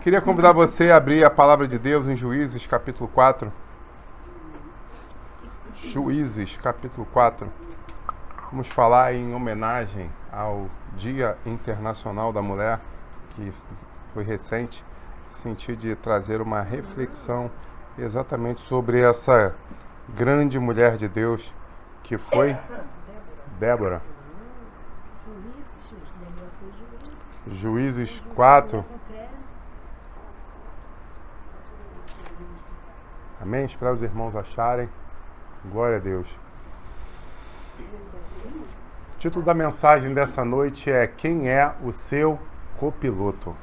Queria convidar você a abrir a palavra de Deus em Juízes, capítulo 4. Juízes, capítulo 4. Vamos falar em homenagem ao Dia Internacional da Mulher, que foi recente, senti de trazer uma reflexão exatamente sobre essa grande mulher de Deus que foi Débora. Juízes 4. Amém? Espero os irmãos acharem. Glória a Deus. O título da mensagem dessa noite é: Quem é o seu copiloto?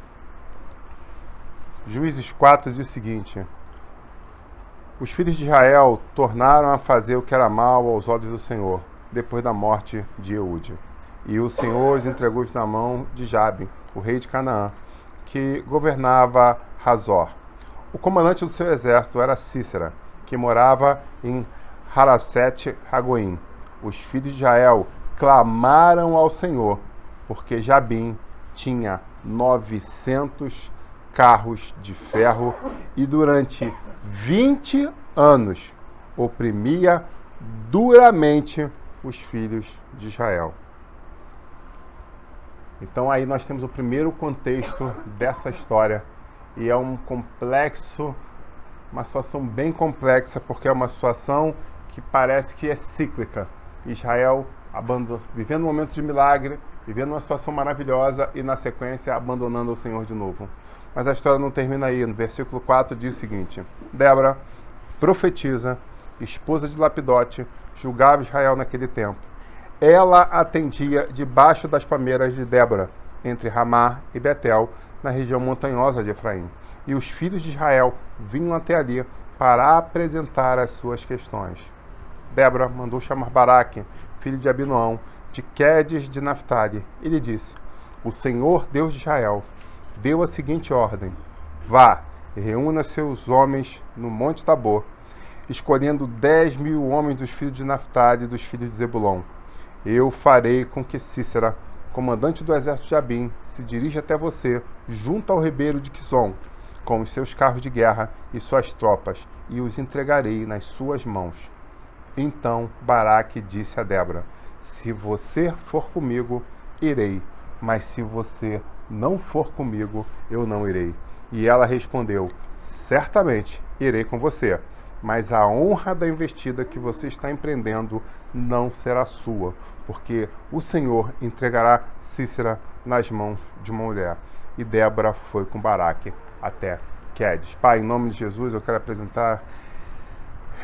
Juízes 4 diz o seguinte: Os filhos de Israel tornaram a fazer o que era mal aos olhos do Senhor, depois da morte de Eude. E o Senhor os entregou na mão de Jabe, o rei de Canaã, que governava Hazor. O comandante do seu exército era Cícera, que morava em Harasete-Hagoim. Os filhos de Israel clamaram ao Senhor, porque Jabim tinha 900 carros de ferro e durante 20 anos oprimia duramente os filhos de Israel. Então aí nós temos o primeiro contexto dessa história, e é um complexo, uma situação bem complexa, porque é uma situação que parece que é cíclica. Israel vivendo um momento de milagre, vivendo uma situação maravilhosa e na sequência abandonando o Senhor de novo. Mas a história não termina aí. No versículo 4 diz o seguinte: Débora, profetisa, esposa de Lapidote, julgava Israel naquele tempo. Ela atendia debaixo das palmeiras de Débora, entre Ramá e Betel, na região montanhosa de Efraim. E os filhos de Israel vinham até ali para apresentar as suas questões. Débora mandou chamar Baraque, filho de Abinoão, de Quedes de Naphtali, e lhe disse: O Senhor, Deus de Israel, deu a seguinte ordem: Vá e reúna seus homens no Monte Tabor, escolhendo 10.000 homens dos filhos de Naphtali e dos filhos de Zebulon. Eu farei com que Cícera, comandante do exército de Jabim, se dirija até você, junto ao ribeiro de Quizon, com os seus carros de guerra e suas tropas, e os entregarei nas suas mãos. Então Baraque disse a Débora: Se você for comigo, irei, mas se você não for comigo, eu não irei. E ela respondeu: Certamente irei com você, mas a honra da investida que você está empreendendo não será sua, porque o Senhor entregará Cícera nas mãos de uma mulher. E Débora foi com Baraque até Quedes. Pai, em nome de Jesus, eu quero apresentar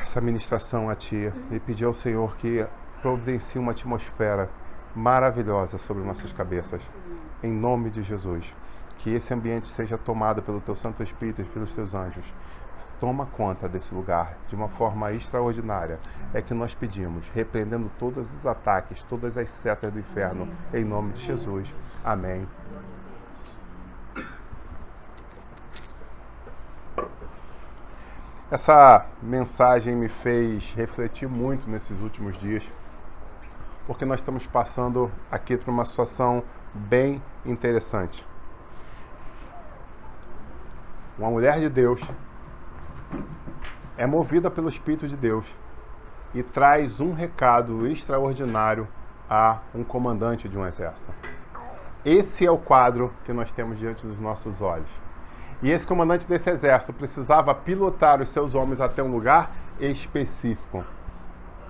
essa ministração a Ti e pedir ao Senhor que providencie uma atmosfera maravilhosa sobre nossas cabeças. Em nome de Jesus, que esse ambiente seja tomado pelo Teu Santo Espírito e pelos Teus anjos. Toma conta desse lugar de uma forma extraordinária. É que nós pedimos, repreendendo todos os ataques, todas as setas do inferno, em nome de Jesus. Amém. Essa mensagem me fez refletir muito nesses últimos dias, porque nós estamos passando aqui por uma situação bem interessante. Uma mulher de Deus é movida pelo Espírito de Deus e traz um recado extraordinário a um comandante de um exército. Esse é o quadro que nós temos diante dos nossos olhos. E esse comandante desse exército precisava pilotar os seus homens até um lugar específico.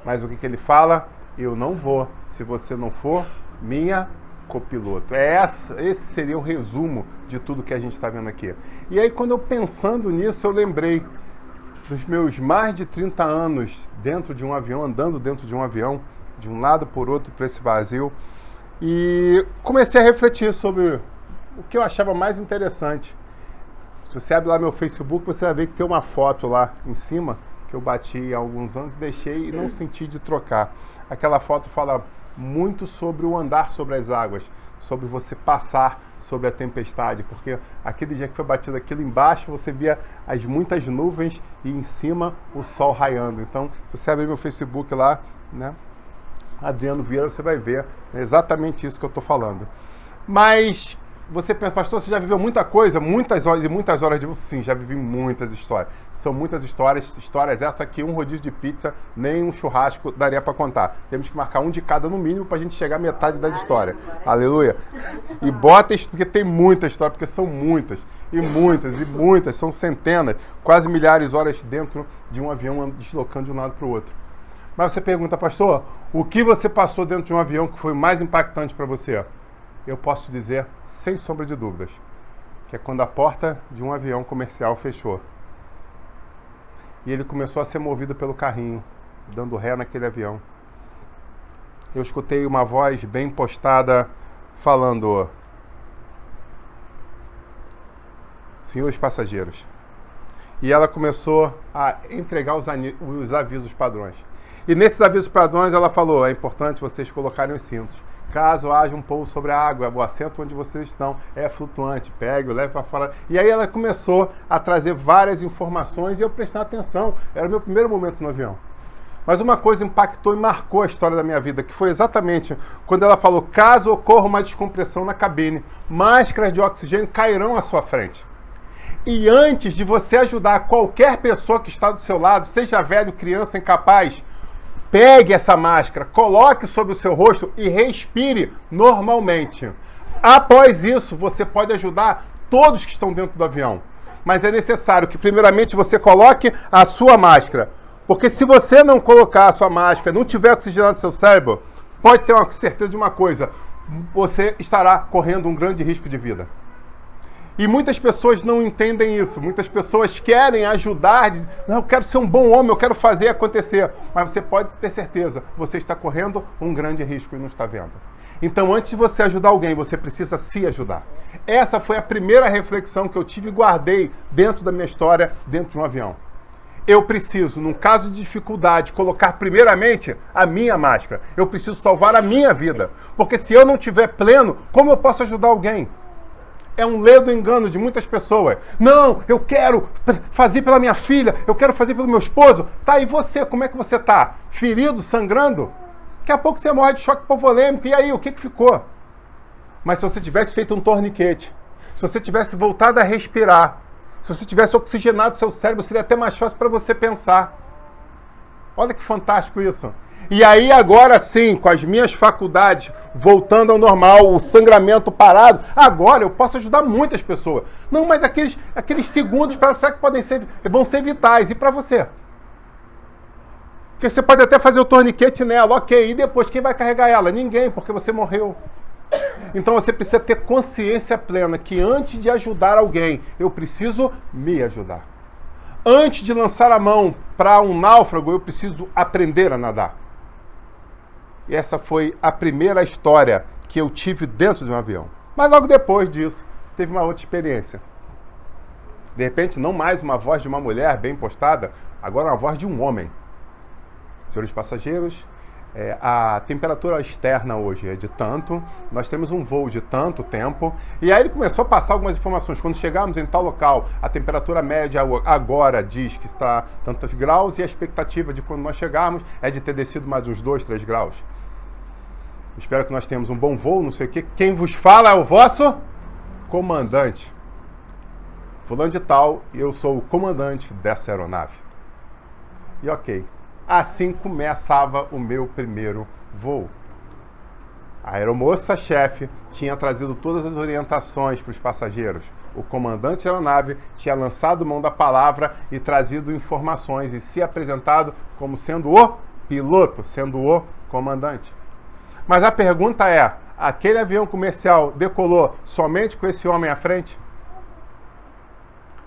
Mas o que ele fala? Eu não vou, se você não for minha copiloto. Esse seria o resumo de tudo que a gente está vendo aqui. E aí, quando eu pensando nisso, eu lembrei dos meus mais de 30 anos dentro de um avião, andando dentro de um avião, de um lado por outro para esse vazio, e comecei a refletir sobre o que eu achava mais interessante. Se você abre lá meu Facebook, você vai ver que tem uma foto lá em cima, que eu bati há alguns anos e deixei e não senti de trocar. Aquela foto fala muito sobre o andar sobre as águas, sobre você passar sobre a tempestade, porque aquele dia que foi batido aquilo embaixo, você via as muitas nuvens e em cima o sol raiando. Então, se você abrir meu Facebook lá, né, Adriano Vieira, você vai ver exatamente isso que eu estou falando. Mas você pensa, pastor, você já viveu muita coisa, muitas horas de... Sim, já vivi muitas histórias. São muitas histórias essa aqui, um rodízio de pizza, nem um churrasco daria para contar. Temos que marcar um de cada no mínimo para a gente chegar à metade das histórias. Aleluia. E bota isso, porque tem muita história, porque são muitas, e muitas, são centenas, quase milhares de horas dentro de um avião deslocando de um lado para o outro. Mas você pergunta, pastor, o que você passou dentro de um avião que foi mais impactante para você? Eu posso te dizer, sem sombra de dúvidas, que é quando a porta de um avião comercial fechou. E ele começou a ser movido pelo carrinho, dando ré naquele avião. Eu escutei uma voz bem postada falando: senhores passageiros. E ela começou a entregar os avisos padrões. E nesses avisos padrões ela falou: é importante vocês colocarem os cintos. Caso haja um pouso sobre a água, o assento onde vocês estão é flutuante, pegue, leve para fora. E aí ela começou a trazer várias informações e eu prestei atenção. Era o meu primeiro momento no avião. Mas uma coisa impactou e marcou a história da minha vida, que foi exatamente quando ela falou: caso ocorra uma descompressão na cabine, máscaras de oxigênio cairão à sua frente. E antes de você ajudar qualquer pessoa que está do seu lado, seja velho, criança, incapaz, pegue essa máscara, coloque sobre o seu rosto e respire normalmente. Após isso, você pode ajudar todos que estão dentro do avião. Mas é necessário que, primeiramente, você coloque a sua máscara. Porque se você não colocar a sua máscara, não tiver oxigenado seu cérebro, pode ter uma certeza de uma coisa: você estará correndo um grande risco de vida. E muitas pessoas não entendem isso. Muitas pessoas querem ajudar, dizem: não, eu quero ser um bom homem, eu quero fazer acontecer. Mas você pode ter certeza, você está correndo um grande risco e não está vendo. Então, antes de você ajudar alguém, você precisa se ajudar. Essa foi a primeira reflexão que eu tive e guardei dentro da minha história, dentro de um avião. Eu preciso, num caso de dificuldade, colocar primeiramente a minha máscara. Eu preciso salvar a minha vida. Porque se eu não estiver pleno, como eu posso ajudar alguém? É um ledo engano de muitas pessoas. Não, eu quero fazer pela minha filha, eu quero fazer pelo meu esposo. Tá, e você, como é que você tá? Ferido, sangrando? Daqui a pouco você morre de choque hipovolêmico. E aí, o que ficou? Mas se você tivesse feito um torniquete, se você tivesse voltado a respirar, se você tivesse oxigenado seu cérebro, seria até mais fácil para você pensar. Olha que fantástico isso. E aí agora sim, com as minhas faculdades voltando ao normal, o sangramento parado, agora eu posso ajudar muitas pessoas. Não, mas aqueles segundos, será que vão ser vitais? E para você? Porque você pode até fazer o torniquete nela, ok, e depois quem vai carregar ela? Ninguém, porque você morreu. Então você precisa ter consciência plena que antes de ajudar alguém, eu preciso me ajudar. Antes de lançar a mão para um náufrago, eu preciso aprender a nadar. E essa foi a primeira história que eu tive dentro de um avião. Mas logo depois disso, teve uma outra experiência. De repente, não mais uma voz de uma mulher bem postada, agora uma voz de um homem. Senhores passageiros, a temperatura externa hoje é de tanto, nós temos um voo de tanto tempo, e aí ele começou a passar algumas informações. Quando chegarmos em tal local, a temperatura média agora diz que está tantos graus, e a expectativa de quando nós chegarmos é de ter descido mais uns 2, 3 graus. Espero que nós tenhamos um bom voo, não sei o quê. Quem vos fala é o vosso comandante. Fulano de tal, e eu sou o comandante dessa aeronave. E ok. Assim começava o meu primeiro voo. A aeromoça-chefe tinha trazido todas as orientações para os passageiros. O comandante da aeronave tinha lançado mão da palavra e trazido informações e se apresentado como sendo o piloto, sendo o comandante. Mas a pergunta é, aquele avião comercial decolou somente com esse homem à frente?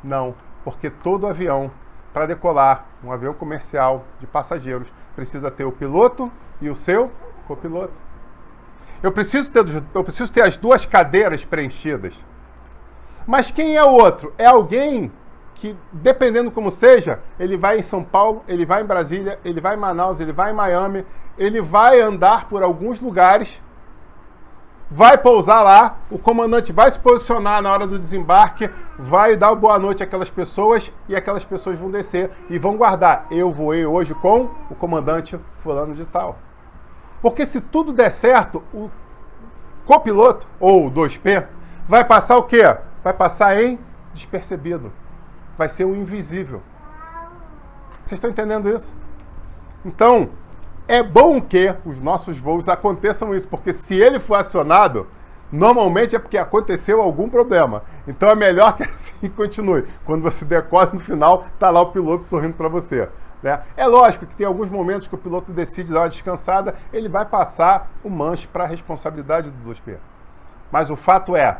Não, porque todo avião, para decolar, um avião comercial de passageiros, precisa ter o piloto e o seu copiloto. Eu preciso ter as duas cadeiras preenchidas. Mas quem é o outro? É alguém que, dependendo como seja, ele vai em São Paulo, ele vai em Brasília, ele vai em Manaus, ele vai em Miami, ele vai andar por alguns lugares, vai pousar lá, o comandante vai se posicionar na hora do desembarque, vai dar boa noite àquelas pessoas e aquelas pessoas vão descer e vão guardar. Eu voei hoje com o comandante fulano de tal. Porque se tudo der certo, o copiloto, ou o 2P, vai passar o quê? Vai passar em despercebido. Vai ser o invisível. Vocês estão entendendo isso? Então, é bom que os nossos voos aconteçam isso, porque se ele for acionado, normalmente é porque aconteceu algum problema. Então é melhor que assim continue. Quando você decola no final, está lá o piloto sorrindo para você. Né? É lógico que tem alguns momentos que o piloto decide dar uma descansada, ele vai passar o manche para a responsabilidade do 2P. Mas o fato é,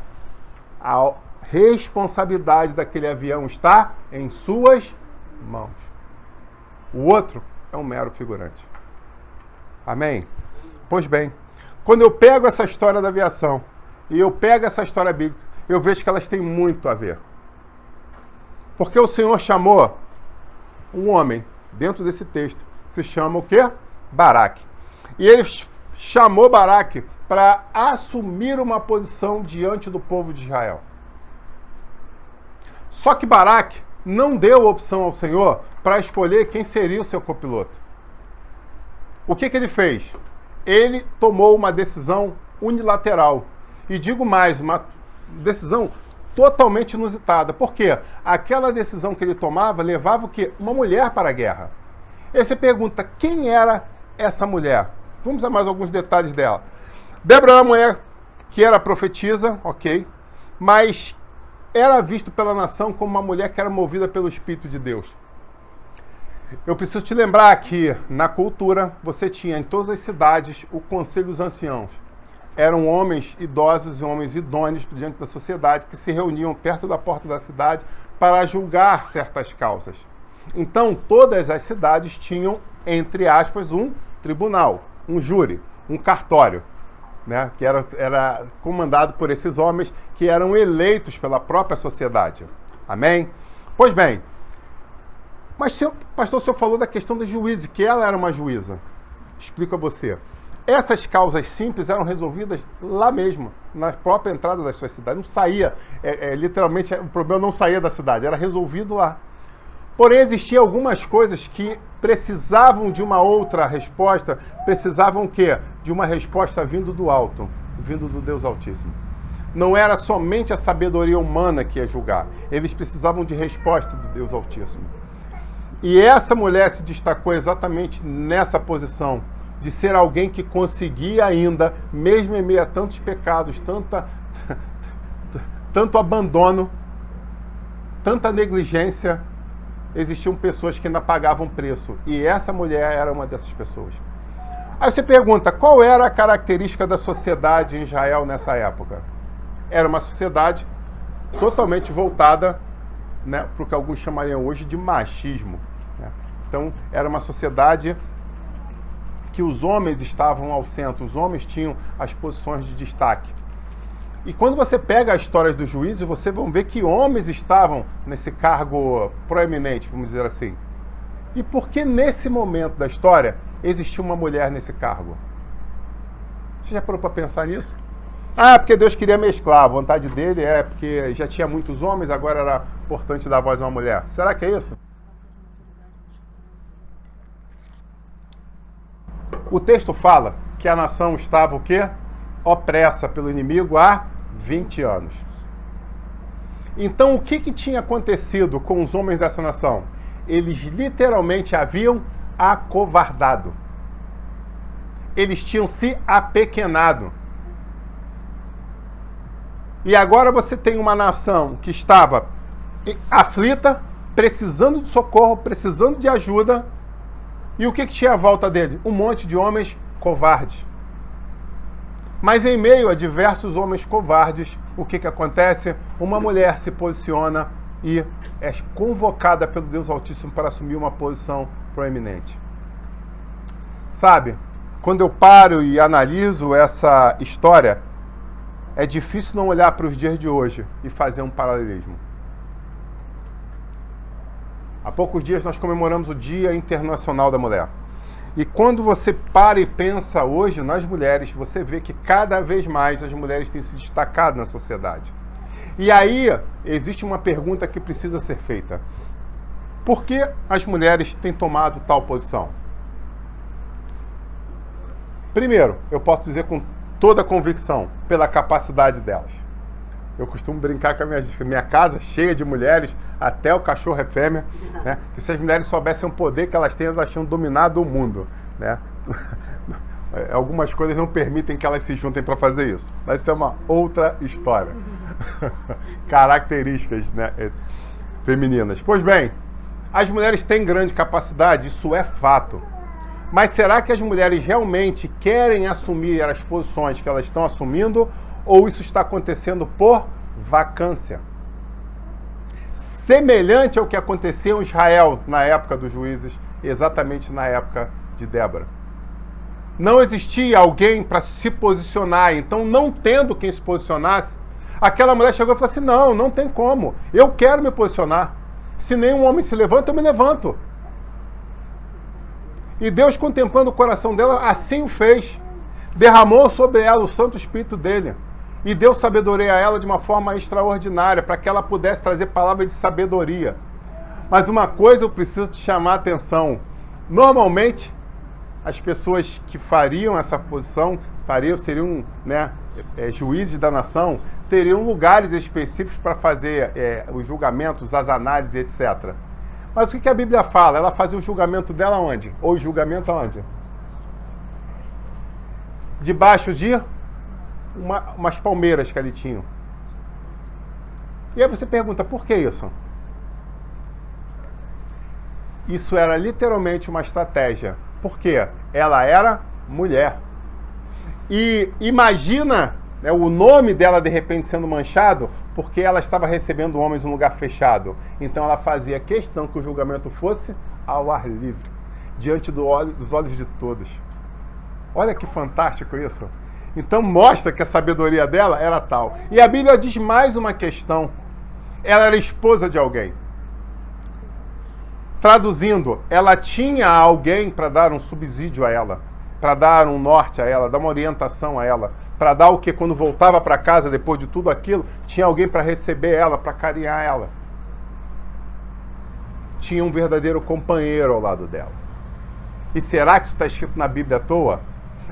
a responsabilidade daquele avião está em suas mãos. O outro é um mero figurante. Amém? Pois bem, quando eu pego essa história da aviação e eu pego essa história bíblica, eu vejo que elas têm muito a ver. Porque o Senhor chamou um homem, dentro desse texto, se chama o quê? Baraque. E ele chamou Baraque para assumir uma posição diante do povo de Israel. Só que Baraque não deu opção ao Senhor para escolher quem seria o seu copiloto. O que ele fez? Ele tomou uma decisão unilateral. E digo mais, uma decisão totalmente inusitada. Por quê? Aquela decisão que ele tomava levava o quê? Uma mulher para a guerra. E aí você pergunta, quem era essa mulher? Vamos a mais alguns detalhes dela. Débora era uma mulher que era profetisa, ok, mas era visto pela nação como uma mulher que era movida pelo Espírito de Deus. Eu preciso te lembrar que, na cultura, você tinha em todas as cidades o Conselho dos Anciãos. Eram homens idosos e homens idôneos diante da sociedade que se reuniam perto da porta da cidade para julgar certas causas. Então, todas as cidades tinham, entre aspas, um tribunal, um júri, um cartório, né, que era comandado por esses homens que eram eleitos pela própria sociedade. Amém? Pois bem, mas, pastor, o senhor falou da questão da juíza, que ela era uma juíza. Explico a você. Essas causas simples eram resolvidas lá mesmo, na própria entrada das suas cidades. Não saía, literalmente, o problema não saía da cidade, era resolvido lá. Porém, existiam algumas coisas que precisavam de uma outra resposta, precisavam o quê? De uma resposta vindo do alto, vindo do Deus Altíssimo. Não era somente a sabedoria humana que ia julgar, eles precisavam de resposta do Deus Altíssimo. E essa mulher se destacou exatamente nessa posição, de ser alguém que conseguia ainda, mesmo em meio a tantos pecados, tanto abandono, tanta negligência, existiam pessoas que ainda pagavam preço. E essa mulher era uma dessas pessoas. Aí você pergunta, qual era a característica da sociedade em Israel nessa época? Era uma sociedade totalmente voltada, né, para o que alguns chamariam hoje de machismo. Né? Então, era uma sociedade que os homens estavam ao centro, os homens tinham as posições de destaque. E quando você pega as histórias dos juízes, você vai ver que homens estavam nesse cargo proeminente, vamos dizer assim. E por que nesse momento da história existia uma mulher nesse cargo? Você já parou para pensar nisso? Ah, porque Deus queria mesclar, a vontade dele é porque já tinha muitos homens, agora era importante dar voz a uma mulher. Será que é isso? O texto fala que a nação estava o quê? Opressa pelo inimigo há 20 anos. Então, o que tinha acontecido com os homens dessa nação? Eles literalmente haviam acovardado. Eles tinham se apequenado. E agora você tem uma nação que estava aflita, precisando de socorro, precisando de ajuda. E o que tinha à volta dele? Um monte de homens covardes. Mas em meio a diversos homens covardes, o que acontece? Uma mulher se posiciona e é convocada pelo Deus Altíssimo para assumir uma posição proeminente. Sabe, quando eu paro e analiso essa história, é difícil não olhar para os dias de hoje e fazer um paralelismo. Há poucos dias nós comemoramos o Dia Internacional da Mulher. E quando você para e pensa hoje nas mulheres, você vê que cada vez mais as mulheres têm se destacado na sociedade. E aí existe uma pergunta que precisa ser feita. Por que as mulheres têm tomado tal posição? Primeiro, eu posso dizer com toda a convicção, pela capacidade delas. Eu costumo brincar com a minha casa, cheia de mulheres, até o cachorro é fêmea, né? Que se as mulheres soubessem o poder que elas têm, elas tinham dominado o mundo, né? Algumas coisas não permitem que elas se juntem para fazer isso. Mas isso é uma outra história. Características, né, femininas. Pois bem, as mulheres têm grande capacidade, isso é fato. Mas será que as mulheres realmente querem assumir as posições que elas estão assumindo, ou isso está acontecendo por vacância? Semelhante ao que aconteceu em Israel na época dos juízes, exatamente na época de Débora. Não existia alguém para se posicionar, então não tendo quem se posicionasse, aquela mulher chegou e falou assim, não tem como, eu quero me posicionar. Se nenhum homem se levanta, eu me levanto. E Deus, contemplando o coração dela, assim o fez. Derramou sobre ela o Santo Espírito dele. E deu sabedoria a ela de uma forma extraordinária, para que ela pudesse trazer palavras de sabedoria. Mas uma coisa eu preciso te chamar a atenção. Normalmente, as pessoas que fariam essa posição, seriam, né, juízes da nação, teriam lugares específicos para fazer os julgamentos, as análises, etc. Mas o que a Bíblia fala? Ela fazia o julgamento dela onde? Ou os julgamentos aonde? Debaixo de umas palmeiras que ali tinham. E aí você pergunta, por que isso? Isso era literalmente uma estratégia. Por quê? Ela era mulher. E imagina, né, o nome dela de repente sendo manchado, porque ela estava recebendo homens em um lugar fechado. Então ela fazia questão que o julgamento fosse ao ar livre, diante dos olhos de todos. Olha que fantástico isso. Então mostra que a sabedoria dela era tal. E a Bíblia diz mais uma questão. Ela era esposa de alguém. Traduzindo, ela tinha alguém para dar um subsídio a ela, para dar um norte a ela, dar uma orientação a ela, para dar o que quando voltava para casa depois de tudo aquilo, tinha alguém para receber ela, para carinhar ela. Tinha um verdadeiro companheiro ao lado dela. E será que isso está escrito na Bíblia à toa?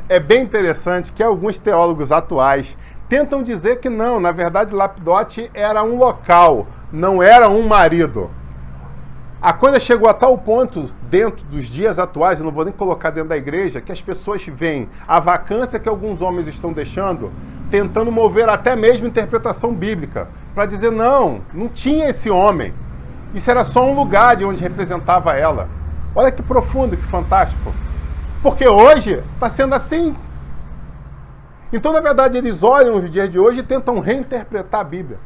É bem interessante que alguns teólogos atuais tentam dizer que não, na verdade Lapidote era um local, não era um marido. A coisa chegou a tal ponto, dentro dos dias atuais, eu não vou nem colocar dentro da igreja, que as pessoas veem a vacância que alguns homens estão deixando, tentando mover até mesmo interpretação bíblica, para dizer, não tinha esse homem. Isso era só um lugar de onde representava ela. Olha que profundo, que fantástico. Porque hoje está sendo assim. Então, na verdade, eles olham os dias de hoje e tentam reinterpretar a Bíblia.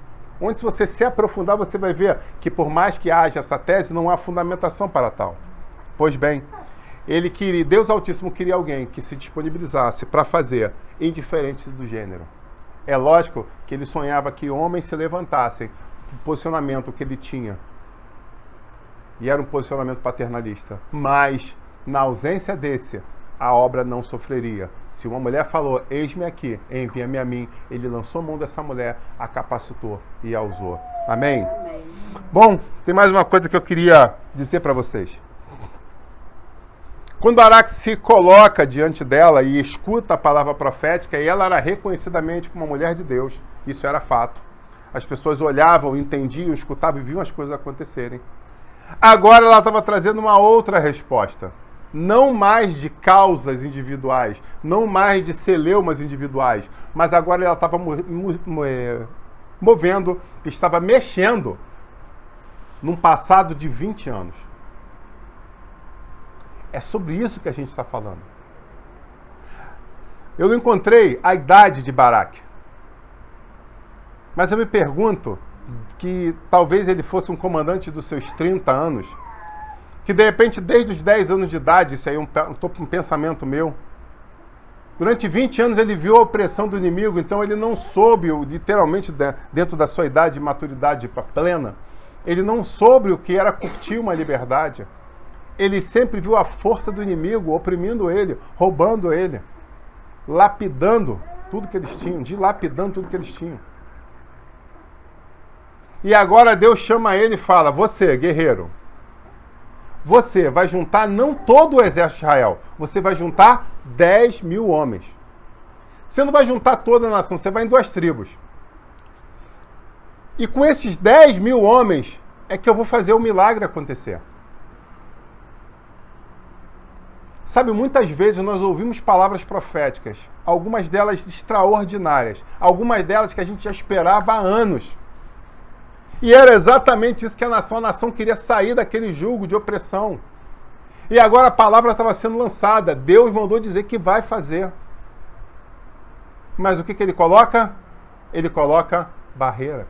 Onde, se você se aprofundar, você vai ver que, por mais que haja essa tese, não há fundamentação para tal. Pois bem, Deus Altíssimo queria alguém que se disponibilizasse para fazer, indiferente do gênero. É lógico que ele sonhava que homens se levantassem do posicionamento que ele tinha. E era um posicionamento paternalista. Mas, na ausência desse, a obra não sofreria. Se uma mulher falou, eis-me aqui, envia-me a mim, ele lançou mão dessa mulher, a capacitou e a usou. Amém? Amém. Bom, tem mais uma coisa que eu queria dizer para vocês. Quando Baraque se coloca diante dela e escuta a palavra profética, e ela era reconhecidamente como uma mulher de Deus, isso era fato. As pessoas olhavam, entendiam, escutavam e viam as coisas acontecerem. Agora ela estava trazendo uma outra resposta. Não mais de causas individuais, não mais de celeumas individuais, mas agora ela estava movendo, estava mexendo num passado de 20 anos. É sobre isso que a gente está falando. Eu não encontrei a idade de Baraque, mas eu me pergunto que talvez ele fosse um comandante dos seus 30 anos, que de repente, desde os 10 anos de idade, isso aí é um pensamento meu, durante 20 anos ele viu a opressão do inimigo, então ele não soube, literalmente dentro da sua idade de maturidade plena, ele não soube o que era curtir uma liberdade. Ele sempre viu a força do inimigo oprimindo ele, roubando ele, lapidando tudo que eles tinham, dilapidando tudo que eles tinham. E agora Deus chama ele e fala, você, guerreiro, você vai juntar não todo o exército de Israel, você vai juntar 10 mil homens. Você não vai juntar toda a nação, você vai em 2 tribos. E com esses 10 mil homens é que eu vou fazer o milagre acontecer. Sabe, muitas vezes nós ouvimos palavras proféticas, algumas delas extraordinárias, algumas delas que a gente já esperava há anos. E era exatamente isso que a nação queria sair daquele jugo de opressão. E agora a palavra estava sendo lançada, Deus mandou dizer que vai fazer. Mas o que ele coloca? Ele coloca barreira,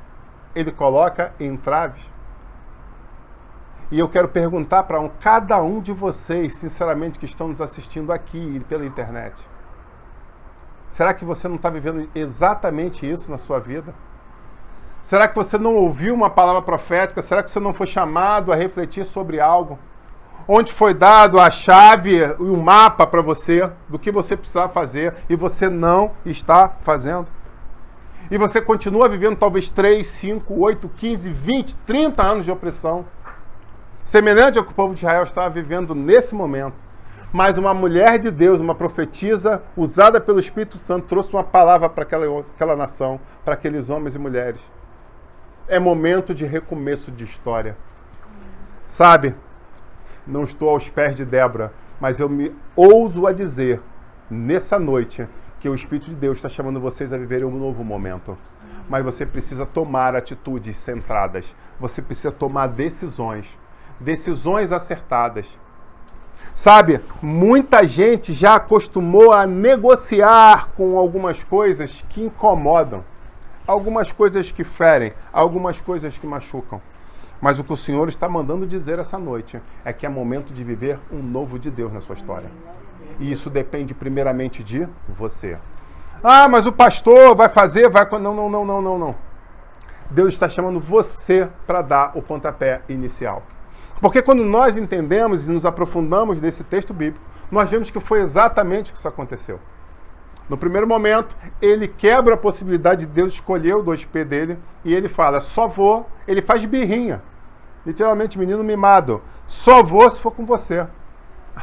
ele coloca entraves. E eu quero perguntar para cada um de vocês, sinceramente, que estão nos assistindo aqui e pela internet. Será que você não está vivendo exatamente isso na sua vida? Será que você não ouviu uma palavra profética? Será que você não foi chamado a refletir sobre algo? Onde foi dado a chave e o mapa para você do que você precisava fazer e você não está fazendo? E você continua vivendo talvez 3, 5, 8, 15, 20, 30 anos de opressão. Semelhante ao que o povo de Israel estava vivendo nesse momento. Mas uma mulher de Deus, uma profetisa, usada pelo Espírito Santo, trouxe uma palavra para aquela nação, para aqueles homens e mulheres. É momento de recomeço de história. Sabe, não estou aos pés de Débora, mas eu me ouso a dizer, nessa noite, que o Espírito de Deus está chamando vocês a viverem um novo momento. Mas você precisa tomar atitudes centradas. Você precisa tomar decisões acertadas. Sabe, muita gente já acostumou a negociar com algumas coisas que incomodam, algumas coisas que ferem, algumas coisas que machucam. Mas o que o Senhor está mandando dizer essa noite é que é momento de viver um novo de Deus na sua história. E isso depende primeiramente de você. Ah, mas o pastor vai fazer, vai... Não. Deus está chamando você para dar o pontapé inicial. Porque quando nós entendemos e nos aprofundamos nesse texto bíblico, nós vemos que foi exatamente o que isso aconteceu. No primeiro momento, ele quebra a possibilidade de Deus escolher o 2P dele e ele fala, só vou, ele faz birrinha. Literalmente, menino mimado, só vou se for com você.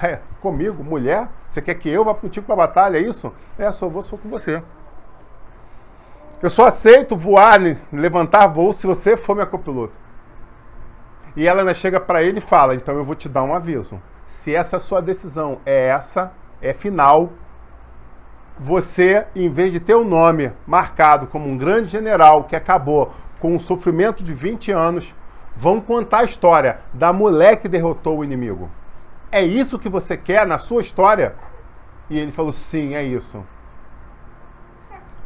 É, comigo, mulher? Você quer que eu vá contigo para a batalha, é isso? É, só vou se for com você. Eu só aceito voar, levantar voo se você for minha copiloto. E ela ainda chega para ele e fala, então eu vou te dar um aviso. Se essa sua decisão é final, você, em vez de ter o nome marcado como um grande general que acabou com um sofrimento de 20 anos, vão contar a história da mulher que derrotou o inimigo. É isso que você quer na sua história? E ele falou, sim, é isso.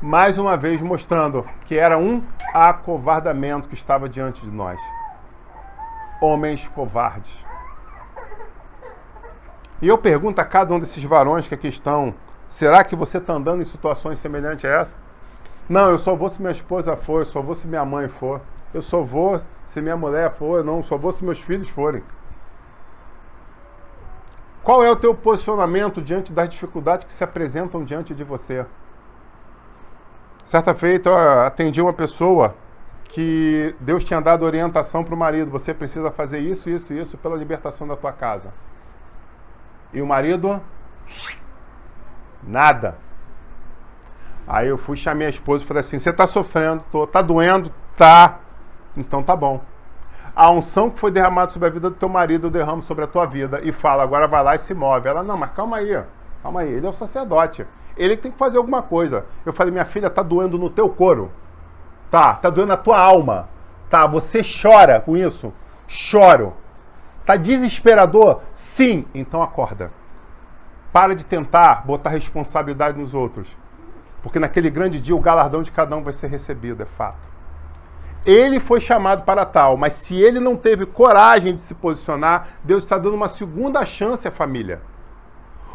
Mais uma vez mostrando que era um acovardamento que estava diante de nós. Homens covardes. E eu pergunto a cada um desses varões que aqui estão, será que você está andando em situações semelhantes a essa? Não, eu só vou se minha esposa for, eu só vou se minha mãe for, eu só vou se minha mulher for, eu não, só vou se meus filhos forem. Qual é o teu posicionamento diante das dificuldades que se apresentam diante de você? Certa feita, eu atendi uma pessoa que Deus tinha dado orientação para o marido. Você precisa fazer isso, isso, isso pela libertação da tua casa. E o marido, nada. Aí eu fui, chamei a esposa e falei assim, você está sofrendo, tá doendo? Tá. Então tá bom. A unção que foi derramada sobre a vida do teu marido, eu derramo sobre a tua vida. E fala, agora vai lá e se move. Ela, não, mas calma aí, ele é o sacerdote. Ele que tem que fazer alguma coisa. Eu falei, minha filha, tá doendo no teu couro. Tá doendo na tua alma. Tá, você chora com isso? Choro. Tá desesperador? Sim. Então acorda. Para de tentar botar responsabilidade nos outros. Porque naquele grande dia o galardão de cada um vai ser recebido, é fato. Ele foi chamado para tal, mas se ele não teve coragem de se posicionar, Deus está dando uma segunda chance à família.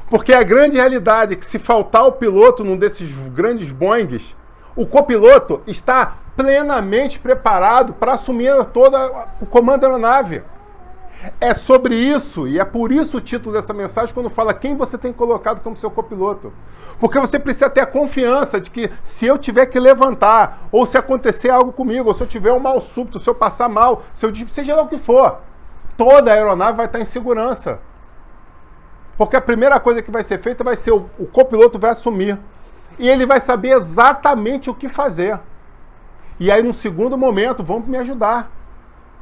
Porque a grande realidade é que se faltar o piloto num desses grandes Boeings, o copiloto está plenamente preparado para assumir todo o comando da aeronave. É sobre isso, e é por isso o título dessa mensagem, quando fala quem você tem colocado como seu copiloto. Porque você precisa ter a confiança de que se eu tiver que levantar, ou se acontecer algo comigo, ou se eu tiver um mal súbito, se eu passar mal, seja lá o que for, toda a aeronave vai estar em segurança. Porque a primeira coisa que vai ser feita vai ser o copiloto vai assumir. E ele vai saber exatamente o que fazer. E aí, num segundo momento, vão me ajudar.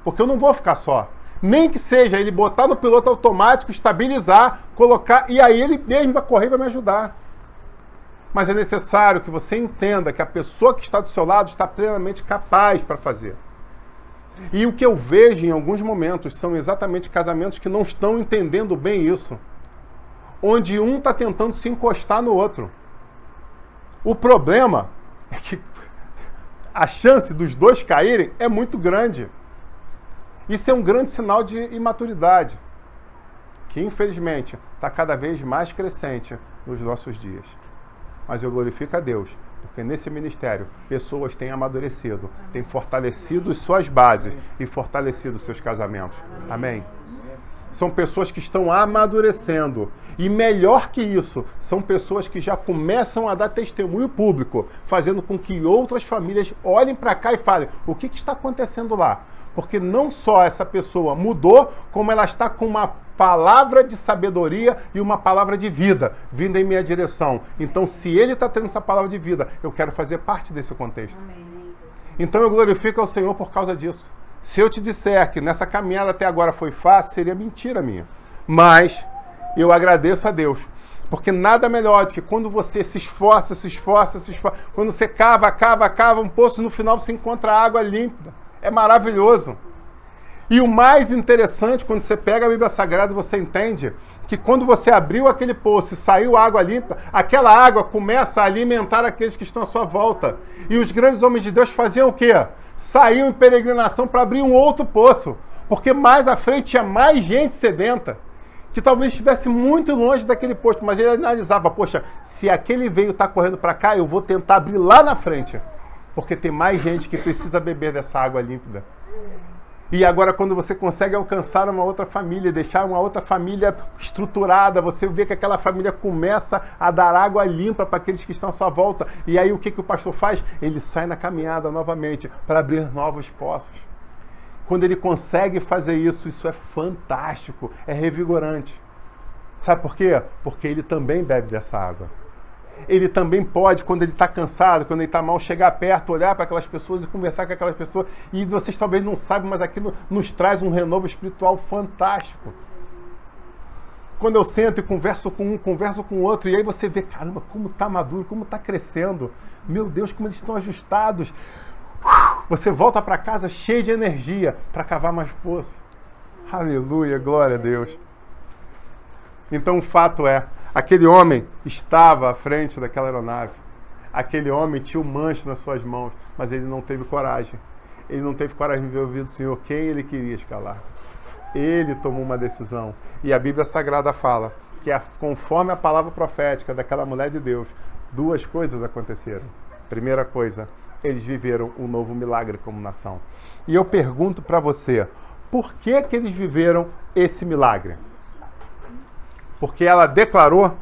Porque eu não vou ficar só. Nem que seja ele botar no piloto automático, estabilizar, colocar, e aí ele mesmo vai correr e vai me ajudar. Mas é necessário que você entenda que a pessoa que está do seu lado está plenamente capaz para fazer. E o que eu vejo em alguns momentos são exatamente casamentos que não estão entendendo bem isso. Onde um está tentando se encostar no outro. O problema é que a chance dos dois caírem é muito grande. Isso é um grande sinal de imaturidade, que infelizmente está cada vez mais crescente nos nossos dias. Mas eu glorifico a Deus, porque nesse ministério pessoas têm amadurecido, têm fortalecido suas bases e fortalecido seus casamentos. Amém? São pessoas que estão amadurecendo. E melhor que isso, são pessoas que já começam a dar testemunho público, fazendo com que outras famílias olhem para cá e falem, o que está acontecendo lá? Porque não só essa pessoa mudou, como ela está com uma palavra de sabedoria e uma palavra de vida vindo em minha direção. Então, se ele está tendo essa palavra de vida, eu quero fazer parte desse contexto. Então, eu glorifico ao Senhor por causa disso. Se eu te disser que nessa caminhada até agora foi fácil, seria mentira minha. Mas eu agradeço a Deus. Porque nada melhor do que quando você se esforça, quando você cava um poço, no final você encontra água límpida. É maravilhoso. E o mais interessante, quando você pega a Bíblia Sagrada, você entende que quando você abriu aquele poço e saiu água limpa, aquela água começa a alimentar aqueles que estão à sua volta. E os grandes homens de Deus faziam o quê? Saíam em peregrinação para abrir um outro poço. Porque mais à frente tinha mais gente sedenta, que talvez estivesse muito longe daquele poço. Mas ele analisava, poxa, se aquele veio está correndo para cá, eu vou tentar abrir lá na frente. Porque tem mais gente que precisa beber dessa água límpida. E agora, quando você consegue alcançar uma outra família, deixar uma outra família estruturada, você vê que aquela família começa a dar água limpa para aqueles que estão à sua volta. E aí, o que o pastor faz? Ele sai na caminhada novamente para abrir novos poços. Quando ele consegue fazer isso, isso é fantástico, é revigorante. Sabe por quê? Porque ele também bebe dessa água. Ele também pode, quando ele está cansado, quando ele está mal, chegar perto, olhar para aquelas pessoas e conversar com aquelas pessoas. E vocês talvez não saibam, mas aquilo nos traz um renovo espiritual fantástico. Quando eu sento e converso com um, converso com o outro, e aí você vê, caramba, como está maduro, como está crescendo. Meu Deus, como eles estão ajustados. Você volta para casa cheio de energia para cavar mais poços. Aleluia, glória a Deus. Então o fato é, aquele homem estava à frente daquela aeronave. Aquele homem tinha o manche nas suas mãos, mas ele não teve coragem. Ele não teve coragem de ver o ouvido do Senhor quem ele queria escalar. Ele tomou uma decisão. E a Bíblia Sagrada fala que, conforme a palavra profética daquela mulher de Deus, duas coisas aconteceram. Primeira coisa, eles viveram um novo milagre como nação. E eu pergunto para você, por que eles viveram esse milagre? Porque ela declarou,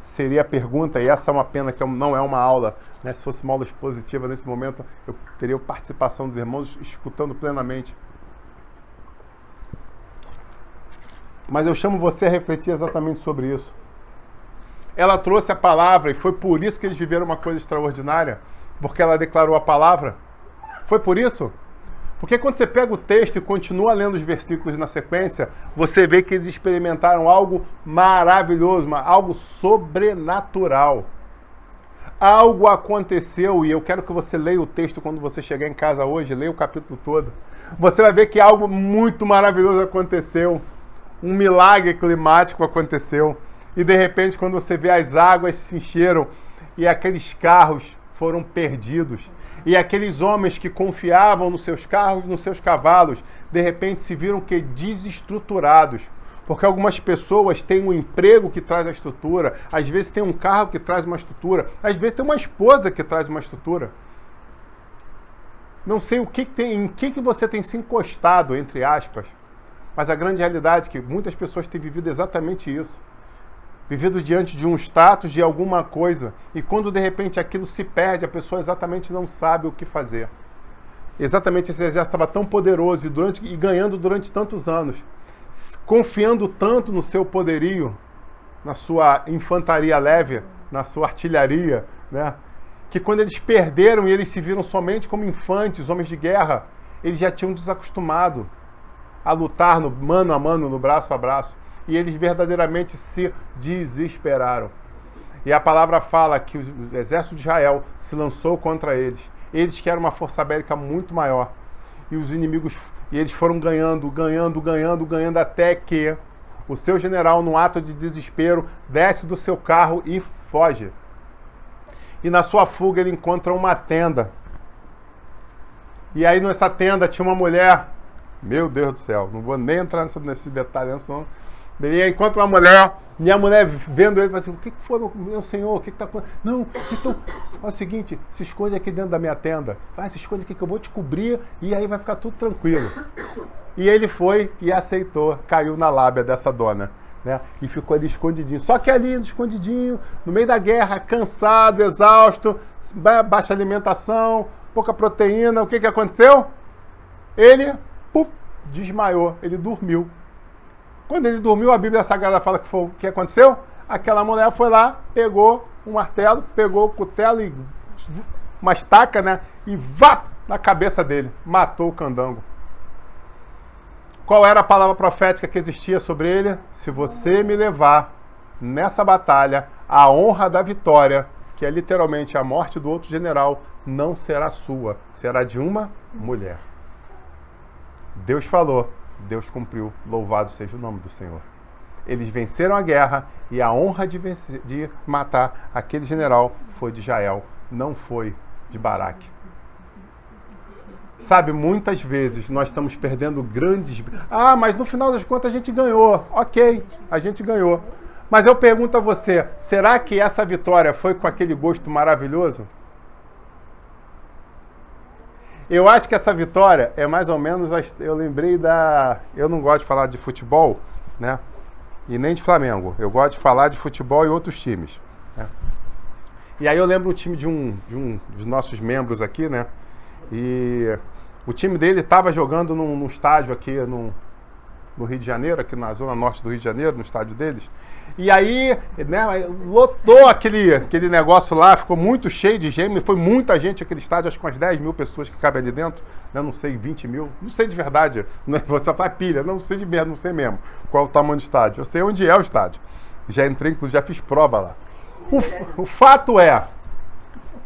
seria a pergunta, e essa é uma pena que não é uma aula, né? Se fosse uma aula expositiva nesse momento, eu teria participação dos irmãos escutando plenamente. Mas eu chamo você a refletir exatamente sobre isso. Ela trouxe a palavra e foi por isso que eles viveram uma coisa extraordinária, porque ela declarou a palavra. Foi por isso? Porque quando você pega o texto e continua lendo os versículos na sequência, você vê que eles experimentaram algo maravilhoso, algo sobrenatural. Algo aconteceu, e eu quero que você leia o texto quando você chegar em casa hoje, leia o capítulo todo. Você vai ver que algo muito maravilhoso aconteceu. Um milagre climático aconteceu. E de repente, quando você vê as águas se encheram e aqueles carros foram perdidos. E aqueles homens que confiavam nos seus carros, nos seus cavalos, de repente se viram que desestruturados. Porque algumas pessoas têm um emprego que traz a estrutura, às vezes tem um carro que traz uma estrutura, às vezes tem uma esposa que traz uma estrutura. Não sei em que você tem se encostado, entre aspas, mas a grande realidade é que muitas pessoas têm vivido exatamente isso. Vivido diante de um status, de alguma coisa, e quando de repente aquilo se perde, a pessoa exatamente não sabe o que fazer. Exatamente esse exército estava tão poderoso e ganhando durante tantos anos, confiando tanto no seu poderio, na sua infantaria leve, na sua artilharia, né? que quando eles perderam e eles se viram somente como infantes, homens de guerra, eles já tinham desacostumado a lutar no mano a mano, no braço a braço. E eles verdadeiramente se desesperaram. E a palavra fala que o exército de Israel se lançou contra eles. Eles que eram uma força bélica muito maior. E os inimigos, e eles foram ganhando, até que o seu general, num ato de desespero, desce do seu carro e foge. E na sua fuga ele encontra uma tenda. E aí nessa tenda tinha uma mulher. Meu Deus do céu, não vou nem entrar nesse detalhe, senão... Ele encontra uma mulher, e a mulher vendo ele, fala assim, o que foi, meu senhor, o que está acontecendo? Não, então, é o seguinte, se esconde aqui dentro da minha tenda, vai, se esconde aqui que eu vou te cobrir, e aí vai ficar tudo tranquilo. E ele foi e aceitou, caiu na lábia dessa dona, né? E ficou ali escondidinho. Só que ali, escondidinho, no meio da guerra, cansado, exausto, baixa alimentação, pouca proteína, o que aconteceu? Ele, desmaiou, ele dormiu. Quando ele dormiu, a Bíblia Sagrada fala que foi o que aconteceu? Aquela mulher foi lá, pegou um martelo, pegou o cutelo e uma estaca, né? E vá na cabeça dele, matou o candango. Qual era a palavra profética que existia sobre ele? Se você me levar nessa batalha, a honra da vitória, que é literalmente a morte do outro general, não será sua, será de uma mulher. Deus falou. Deus cumpriu, louvado seja o nome do Senhor. Eles venceram a guerra e a honra de matar aquele general foi de Jael, não foi de Baraque. Sabe, muitas vezes nós estamos perdendo grandes... mas no final das contas a gente ganhou. Ok, a gente ganhou. Mas eu pergunto a você, será que essa vitória foi com aquele gosto maravilhoso? Eu acho que essa vitória é mais ou menos... Eu lembrei da... Eu não gosto de falar de futebol, né? E nem de Flamengo. Eu gosto de falar de futebol e outros times, né? E aí eu lembro o time de um dos nossos membros aqui, né? E o time dele estava jogando num estádio aqui no Rio de Janeiro, aqui na zona norte do Rio de Janeiro, no estádio deles. E aí, né, lotou aquele negócio lá, ficou muito cheio de gente, foi muita gente aquele estádio, acho que umas 10 mil pessoas que cabem ali dentro, né, não sei, 20 mil, não sei de verdade, você fala pilha, não sei de verdade, não sei mesmo qual é o tamanho do estádio, eu sei onde é o estádio, já entrei, inclusive, já fiz prova lá. O fato é,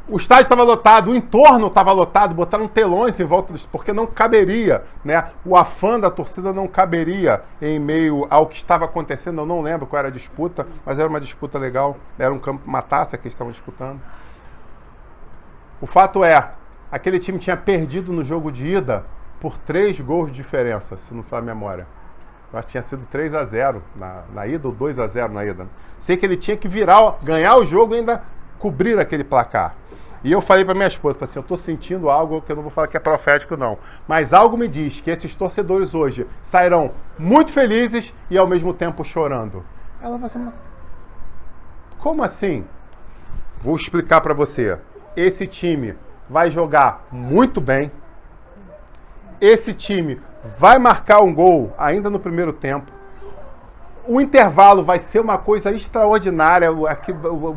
o estádio estava lotado, o entorno estava lotado, botaram telões em volta porque não caberia, né? O afã da torcida não caberia em meio ao que estava acontecendo. Eu não lembro qual era a disputa, mas era uma disputa legal. Era um campo, uma taça que eles estavam disputando. O fato é, aquele time tinha perdido no jogo de ida por 3 gols de diferença, se não for a memória. Eu acho que tinha sido 3-0 na ida ou 2-0 na ida. Sei que ele tinha que ganhar o jogo e ainda cobrir aquele placar. E eu falei para minha esposa, assim, eu estou sentindo algo que eu não vou falar que é profético não, mas algo me diz que esses torcedores hoje sairão muito felizes e ao mesmo tempo chorando. Ela vai assim, como assim? Vou explicar para você. Esse time vai jogar muito bem, esse time vai marcar um gol ainda no primeiro tempo, o intervalo vai ser uma coisa extraordinária, aqui, o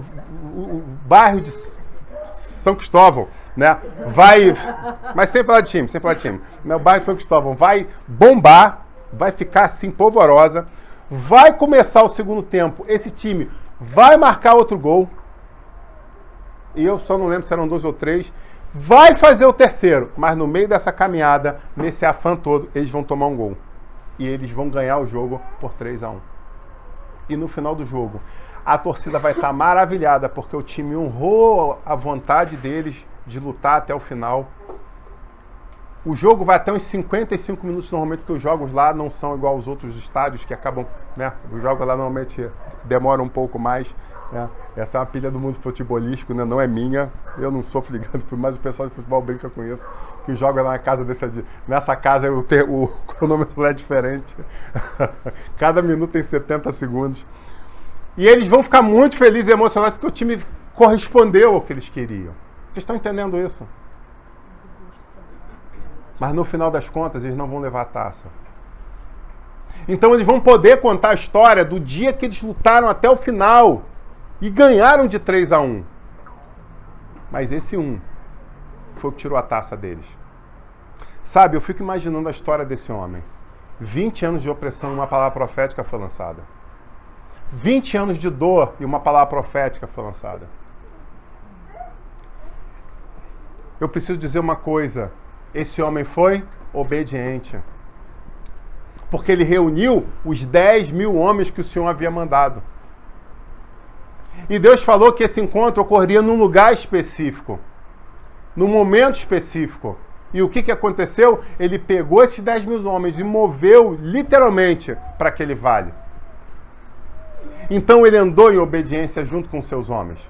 bairro de São Cristóvão, né? Mas sem falar de time, O bairro de São Cristóvão vai bombar, vai ficar assim polvorosa, vai começar o segundo tempo, esse time vai marcar outro gol, e eu só não lembro se eram 2 ou 3, vai fazer o terceiro, mas no meio dessa caminhada, nesse afã todo, eles vão tomar um gol. E eles vão ganhar o jogo por 3-1. E no final do jogo, a torcida vai estar maravilhada, porque o time honrou a vontade deles de lutar até o final. O jogo vai até uns 55 minutos normalmente, porque os jogos lá não são igual aos outros estádios, que acabam, né? Os jogos lá normalmente demoram um pouco mais, né? Essa é uma pilha do mundo futebolístico, né? Não é minha, eu não sou ligado, mas o pessoal de futebol brinca com isso, que os jogos lá na casa nessa casa o cronômetro é diferente. Cada minuto tem 70 segundos. E eles vão ficar muito felizes e emocionados porque o time correspondeu ao que eles queriam. Vocês estão entendendo isso? Mas no final das contas, eles não vão levar a taça. Então eles vão poder contar a história do dia que eles lutaram até o final e ganharam de 3-1. Mas esse um foi o que tirou a taça deles. Sabe, eu fico imaginando a história desse homem. 20 anos de opressão, uma palavra profética foi lançada. 20 anos de dor e uma palavra profética foi lançada. Eu preciso dizer uma coisa. Esse homem foi obediente. Porque ele reuniu os 10 mil homens que o Senhor havia mandado. E Deus falou que esse encontro ocorreria num lugar específico. Num momento específico. E o que aconteceu? Ele pegou esses 10 mil homens e moveu literalmente para aquele vale. Então ele andou em obediência junto com seus homens.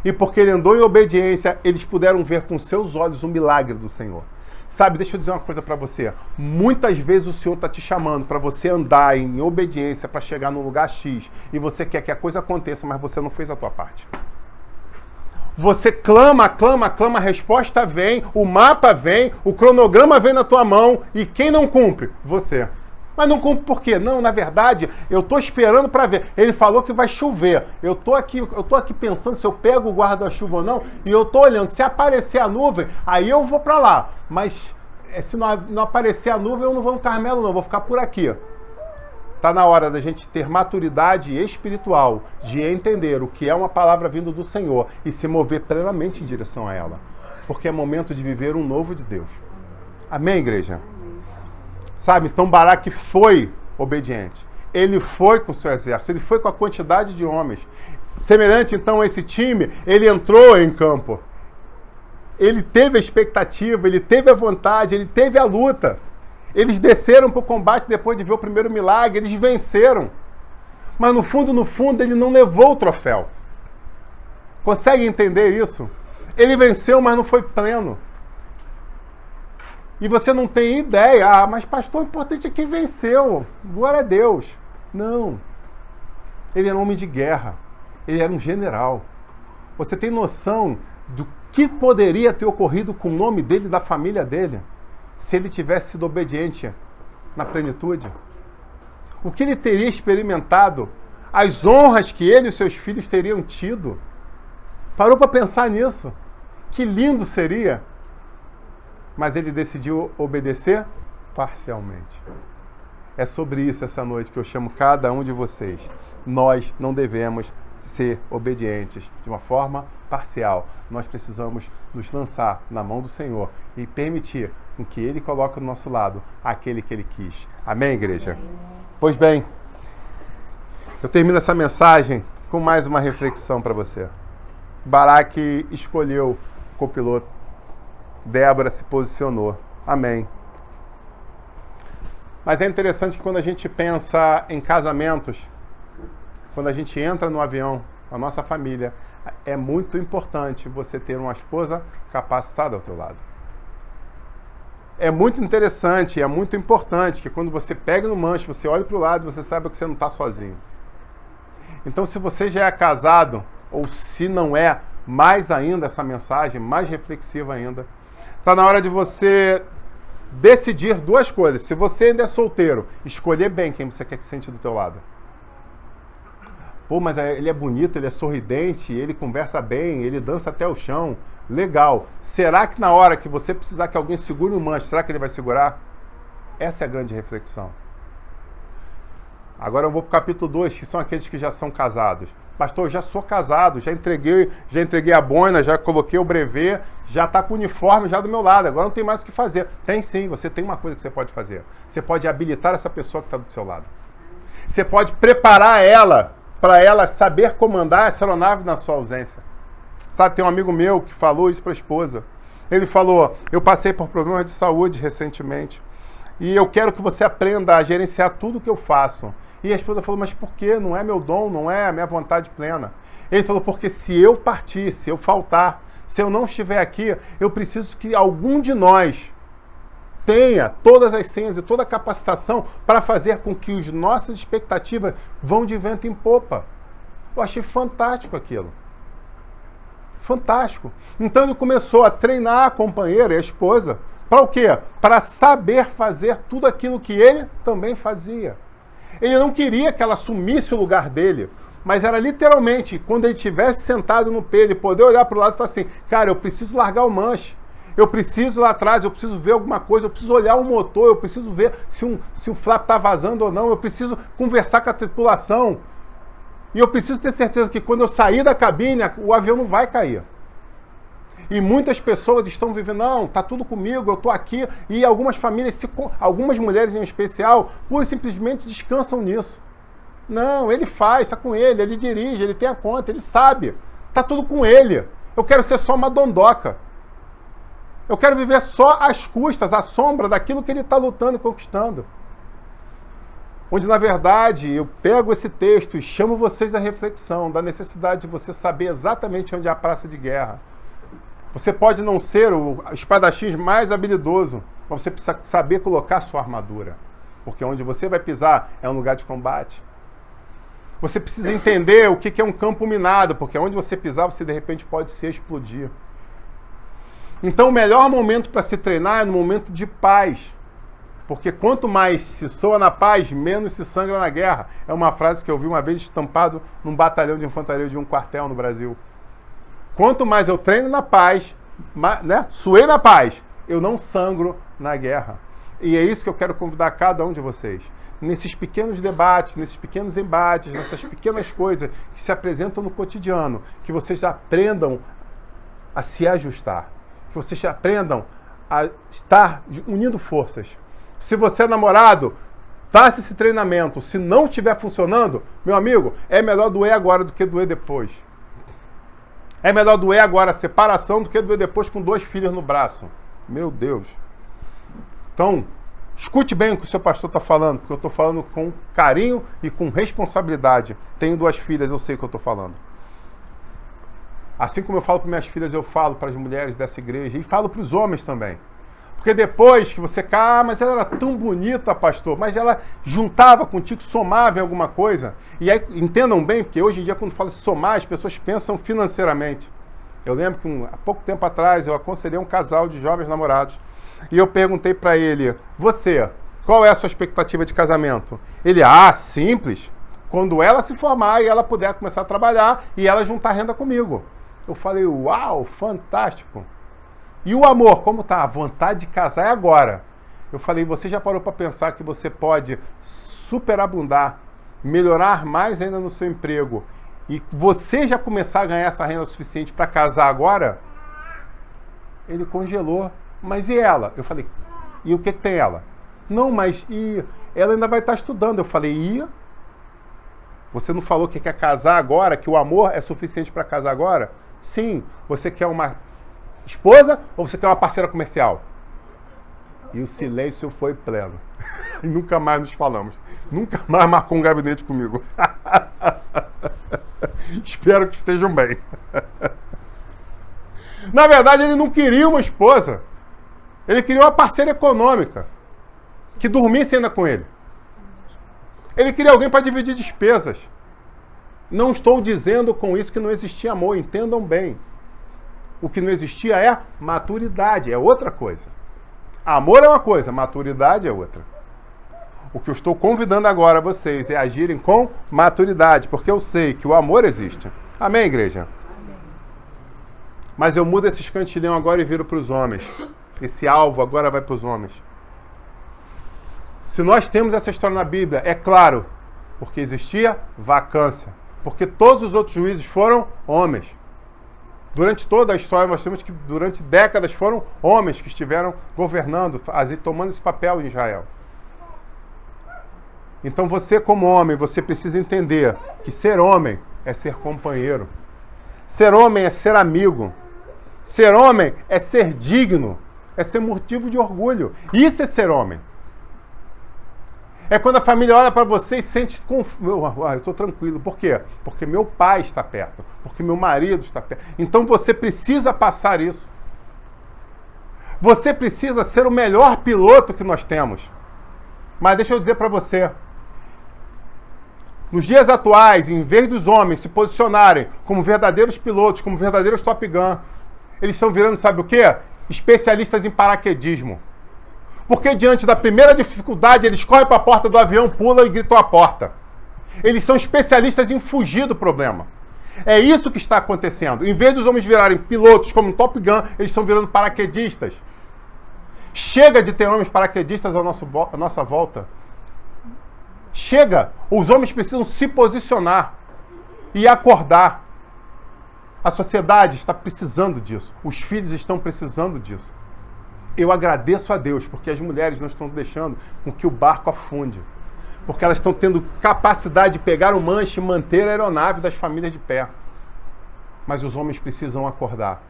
E porque ele andou em obediência, eles puderam ver com seus olhos o milagre do Senhor. Sabe, deixa eu dizer uma coisa para você. Muitas vezes o Senhor está te chamando para você andar em obediência para chegar no lugar X. E você quer que a coisa aconteça, mas você não fez a tua parte. Você clama, a resposta vem, o mapa vem, o cronograma vem na tua mão e quem não cumpre? Você. Mas não cumpre por quê? Não, na verdade, eu estou esperando para ver. Ele falou que vai chover. Eu tô aqui pensando se eu pego o guarda-chuva ou não e eu estou olhando. Se aparecer a nuvem, aí eu vou para lá. Mas se não aparecer a nuvem, eu não vou no Carmelo não, eu vou ficar por aqui. Está na hora da gente ter maturidade espiritual, de entender o que é uma palavra vindo do Senhor e se mover plenamente em direção a ela. Porque é momento de viver um novo de Deus. Amém, igreja? Sabe, então Baraque foi obediente. Ele foi com o seu exército, ele foi com a quantidade de homens. Semelhante, então, a esse time, ele entrou em campo. Ele teve a expectativa, ele teve a vontade, ele teve a luta. Eles desceram para o combate depois de ver o primeiro milagre, eles venceram. Mas no fundo, ele não levou o troféu. Consegue entender isso? Ele venceu, mas não foi pleno. E você não tem ideia. Mas pastor, o importante é quem venceu. Glória a Deus. Não. Ele era um homem de guerra. Ele era um general. Você tem noção do que poderia ter ocorrido com o nome dele e da família dele? Se ele tivesse sido obediente na plenitude? O que ele teria experimentado? As honras que ele e seus filhos teriam tido? Parou para pensar nisso? Que lindo seria! Mas ele decidiu obedecer parcialmente. É sobre isso essa noite que eu chamo cada um de vocês. Nós não devemos ser obedientes de uma forma parcial. Nós precisamos nos lançar na mão do Senhor e permitir com que Ele coloque do nosso lado aquele que Ele quis. Amém, igreja? Amém. Pois bem, eu termino essa mensagem com mais uma reflexão para você. Baraque escolheu o copiloto. Débora se posicionou. Amém. Mas é interessante que quando a gente pensa em casamentos, quando a gente entra no avião, a nossa família, é muito importante você ter uma esposa capacitada ao teu lado. É muito interessante, é muito importante que quando você pega no manche, você olha para o lado, você sabe que você não está sozinho. Então, se você já é casado, ou se não é, mais ainda essa mensagem, mais reflexiva ainda, está na hora de você decidir duas coisas. Se você ainda é solteiro, escolher bem quem você quer que sente do teu lado. Pô, mas ele é bonito, ele é sorridente, ele conversa bem, ele dança até o chão. Legal. Será que na hora que você precisar que alguém segure o manche, será que ele vai segurar? Essa é a grande reflexão. Agora eu vou para o capítulo 2, que são aqueles que já são casados. Pastor, eu já sou casado, já entreguei a boina, já coloquei o brevê, já está com o uniforme já do meu lado, agora não tem mais o que fazer. Tem sim, você tem uma coisa que você pode fazer. Você pode habilitar essa pessoa que está do seu lado. Você pode preparar ela, para ela saber comandar essa aeronave na sua ausência. Sabe, tem um amigo meu que falou isso para a esposa. Ele falou, eu passei por problemas de saúde recentemente, e eu quero que você aprenda a gerenciar tudo que eu faço. E a esposa falou, mas por quê? Não é meu dom, não é a minha vontade plena. Ele falou, porque se eu partir, se eu faltar, se eu não estiver aqui, eu preciso que algum de nós tenha todas as senhas e toda a capacitação para fazer com que as nossas expectativas vão de vento em popa. Eu achei fantástico aquilo. Fantástico. Então ele começou a treinar a companheira e a esposa. Para o quê? Para saber fazer tudo aquilo que ele também fazia. Ele não queria que ela assumisse o lugar dele, Mas era literalmente, quando ele estivesse sentado no P, ele poder olhar para o lado e falar assim, cara, eu preciso largar o manche. Eu preciso lá atrás, eu preciso ver alguma coisa, eu preciso olhar o motor, eu preciso ver se o flap está vazando ou não, eu preciso conversar com a tripulação. E eu preciso ter certeza que quando eu sair da cabine, o avião não vai cair. E muitas pessoas estão vivendo, não, tá tudo comigo, eu tô aqui. E algumas famílias, algumas mulheres em especial, pura e simplesmente descansam nisso. Não, ele faz, tá com ele dirige, ele tem a conta, ele sabe. Tá tudo com ele. Eu quero ser só uma dondoca. Eu quero viver só às custas, à sombra daquilo que ele está lutando e conquistando. Onde, na verdade, eu pego esse texto e chamo vocês à reflexão da necessidade de você saber exatamente onde é a praça de guerra. Você pode não ser o espadachim mais habilidoso, mas você precisa saber colocar sua armadura. Porque onde você vai pisar é um lugar de combate. Você precisa entender o que é um campo minado, porque onde você pisar, você de repente pode se explodir. Então o melhor momento para se treinar é no momento de paz. Porque quanto mais se soa na paz, menos se sangra na guerra. É uma frase que eu vi uma vez estampado num batalhão de infantaria de um quartel no Brasil. Quanto mais eu treino na paz, né, suei na paz, eu não sangro na guerra. E é isso que eu quero convidar cada um de vocês. Nesses pequenos debates, nesses pequenos embates, nessas pequenas coisas que se apresentam no cotidiano, que vocês aprendam a se ajustar. Que vocês aprendam a estar unindo forças. Se você é namorado, faça esse treinamento. Se não estiver funcionando, meu amigo, é melhor doer agora do que doer depois. É melhor doer agora a separação do que doer depois com 2 filhos no braço. Meu Deus. Então, escute bem o que o seu pastor está falando, porque eu estou falando com carinho e com responsabilidade. Tenho 2 filhas, eu sei o que eu estou falando. Assim como eu falo para minhas filhas, eu falo para as mulheres dessa igreja e falo para os homens também. Porque depois que você... mas ela era tão bonita, pastor, mas ela juntava contigo, somava em alguma coisa. E aí, entendam bem, porque hoje em dia, quando fala somar, as pessoas pensam financeiramente. Eu lembro que há pouco tempo atrás eu aconselhei um casal de jovens namorados e eu perguntei para ele, você, qual é a sua expectativa de casamento? Ele, simples, quando ela se formar e ela puder começar a trabalhar e ela juntar renda comigo. Eu falei, uau, fantástico. E o amor, como tá? A vontade de casar é agora. Eu falei, você já parou para pensar que você pode superabundar, melhorar mais ainda no seu emprego e você já começar a ganhar essa renda suficiente para casar agora? Ele congelou. Mas e ela? Eu falei, e o que tem ela? Não, mas ela ainda vai estar estudando. Eu falei, você não falou que quer casar agora, que o amor é suficiente para casar agora? Sim. Você quer uma esposa ou você quer uma parceira comercial? E o silêncio foi pleno. E nunca mais nos falamos. Nunca mais marcou um gabinete comigo. Espero que estejam bem. Na verdade, ele não queria uma esposa. Ele queria uma parceira econômica que dormisse ainda com ele. Ele queria alguém para dividir despesas. Não estou dizendo com isso que não existia amor, entendam bem. O que não existia é maturidade, é outra coisa. Amor é uma coisa, maturidade é outra. O que eu estou convidando agora vocês é agirem com maturidade, porque eu sei que o amor existe. Amém, igreja? Amém. Mas eu mudo esse escantilhão agora e viro para os homens. Esse alvo agora vai para os homens. Se nós temos essa história na Bíblia, é claro, porque existia vacância. Porque todos os outros juízes foram homens. Durante toda a história, nós temos que durante décadas foram homens que estiveram governando, tomando esse papel em Israel. Então você, como homem, você precisa entender que ser homem é ser companheiro. Ser homem é ser amigo. Ser homem é ser digno. É ser motivo de orgulho. Isso é ser homem. É quando a família olha para você e sente... eu estou tranquilo. Por quê? Porque meu pai está perto. Porque meu marido está perto. Então você precisa passar isso. Você precisa ser o melhor piloto que nós temos. Mas deixa eu dizer para você. Nos dias atuais, em vez dos homens se posicionarem como verdadeiros pilotos, como verdadeiros Top Gun, eles estão virando, sabe o quê? Especialistas em paraquedismo. Porque diante da primeira dificuldade, eles correm para a porta do avião, pulam e gritam a porta. Eles são especialistas em fugir do problema. É isso que está acontecendo. Em vez dos homens virarem pilotos como um Top Gun, eles estão virando paraquedistas. Chega de ter homens paraquedistas à nossa volta. Chega. Os homens precisam se posicionar e acordar. A sociedade está precisando disso. Os filhos estão precisando disso. Eu agradeço a Deus porque as mulheres não estão deixando com que o barco afunde. Porque elas estão tendo capacidade de pegar o manche e manter a aeronave das famílias de pé. Mas os homens precisam acordar.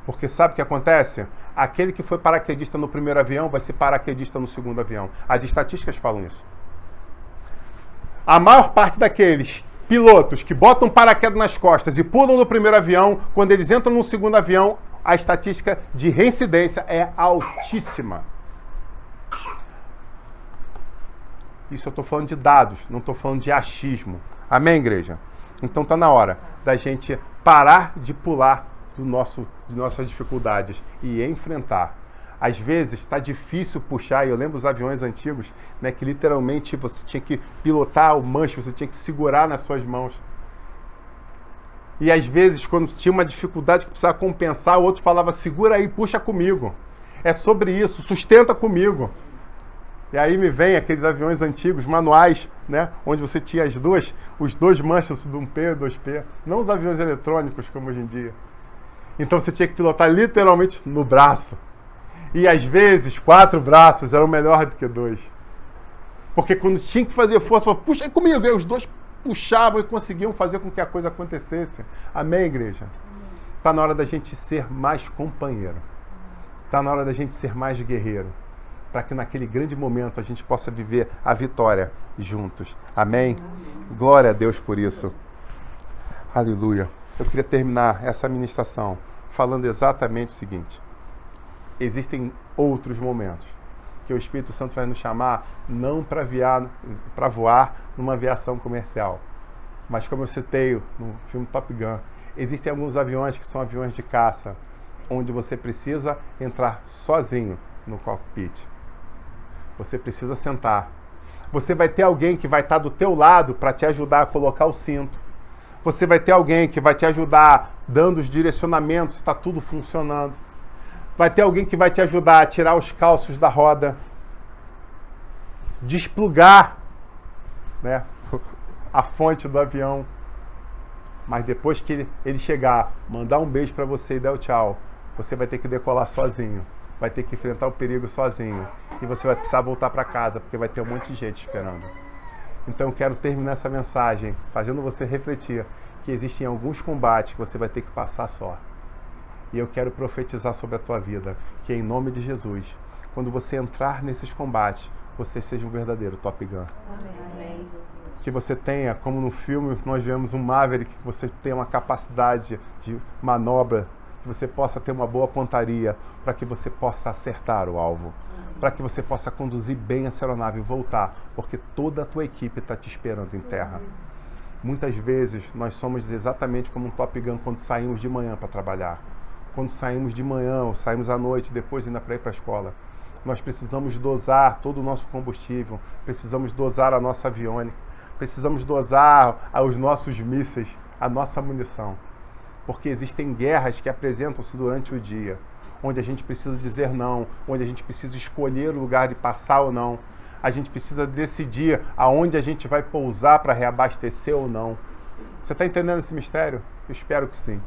Porque sabe o que acontece? Aquele que foi paraquedista no primeiro avião vai ser paraquedista no segundo avião. As estatísticas falam isso. A maior parte daqueles pilotos que botam paraquedas nas costas e pulam no primeiro avião, quando eles entram no segundo avião, a estatística de reincidência é altíssima. Isso eu estou falando de dados, não estou falando de achismo. Amém, igreja? Então está na hora da gente parar de pular de nossas dificuldades e enfrentar. Às vezes está difícil puxar, e eu lembro os aviões antigos, né, que literalmente você tinha que pilotar o manche, você tinha que segurar nas suas mãos. E às vezes, quando tinha uma dificuldade que precisava compensar, o outro falava, segura aí, puxa comigo. É sobre isso, sustenta comigo. E aí me vem aqueles aviões antigos, manuais, né, onde você tinha os dois manches de um P e 2P, não os aviões eletrônicos como hoje em dia. Então você tinha que pilotar literalmente no braço. E às vezes 4 braços eram melhor do que 2. Porque quando tinha que fazer força, falava, puxa aí comigo. E os dois puxavam e conseguiam fazer com que a coisa acontecesse. Amém, igreja? Está na hora da gente ser mais companheiro. Está na hora da gente ser mais guerreiro. Para que naquele grande momento a gente possa viver a vitória juntos. Amém? Glória a Deus por isso. Aleluia. Eu queria terminar essa ministração falando exatamente o seguinte. Existem outros momentos que o Espírito Santo vai nos chamar não para voar numa aviação comercial, mas como eu citei no filme Top Gun, existem alguns aviões que são aviões de caça, onde você precisa entrar sozinho no cockpit. Você precisa sentar. Você vai ter alguém que vai estar do teu lado para te ajudar a colocar o cinto. Você vai ter alguém que vai te ajudar dando os direcionamentos, está tudo funcionando. Vai ter alguém que vai te ajudar a tirar os calços da roda, desplugar, né, a fonte do avião. Mas depois que ele chegar, mandar um beijo para você e dar o tchau, você vai ter que decolar sozinho. Vai ter que enfrentar o perigo sozinho. E você vai precisar voltar para casa, porque vai ter um monte de gente esperando. Então eu quero terminar essa mensagem fazendo você refletir que existem alguns combates que você vai ter que passar só. E eu quero profetizar sobre a tua vida, que em nome de Jesus, quando você entrar nesses combates, você seja um verdadeiro Top Gun. Amém. Que você tenha, como no filme nós vemos um Maverick, que você tenha uma capacidade de manobra, que você possa ter uma boa pontaria, para que você possa acertar o alvo, para que você possa conduzir bem essa aeronave e voltar, porque toda a tua equipe está te esperando em terra. Muitas vezes nós somos exatamente como um Top Gun quando saímos de manhã para trabalhar. Quando saímos de manhã ou saímos à noite, depois ainda para ir para a escola. Nós precisamos dosar todo o nosso combustível, precisamos dosar a nossa aviônica, precisamos dosar os nossos mísseis, a nossa munição. Porque existem guerras que apresentam-se durante o dia, onde a gente precisa dizer não, onde a gente precisa escolher o lugar de passar ou não. A gente precisa decidir aonde a gente vai pousar para reabastecer ou não. Você está entendendo esse mistério? Eu espero que sim.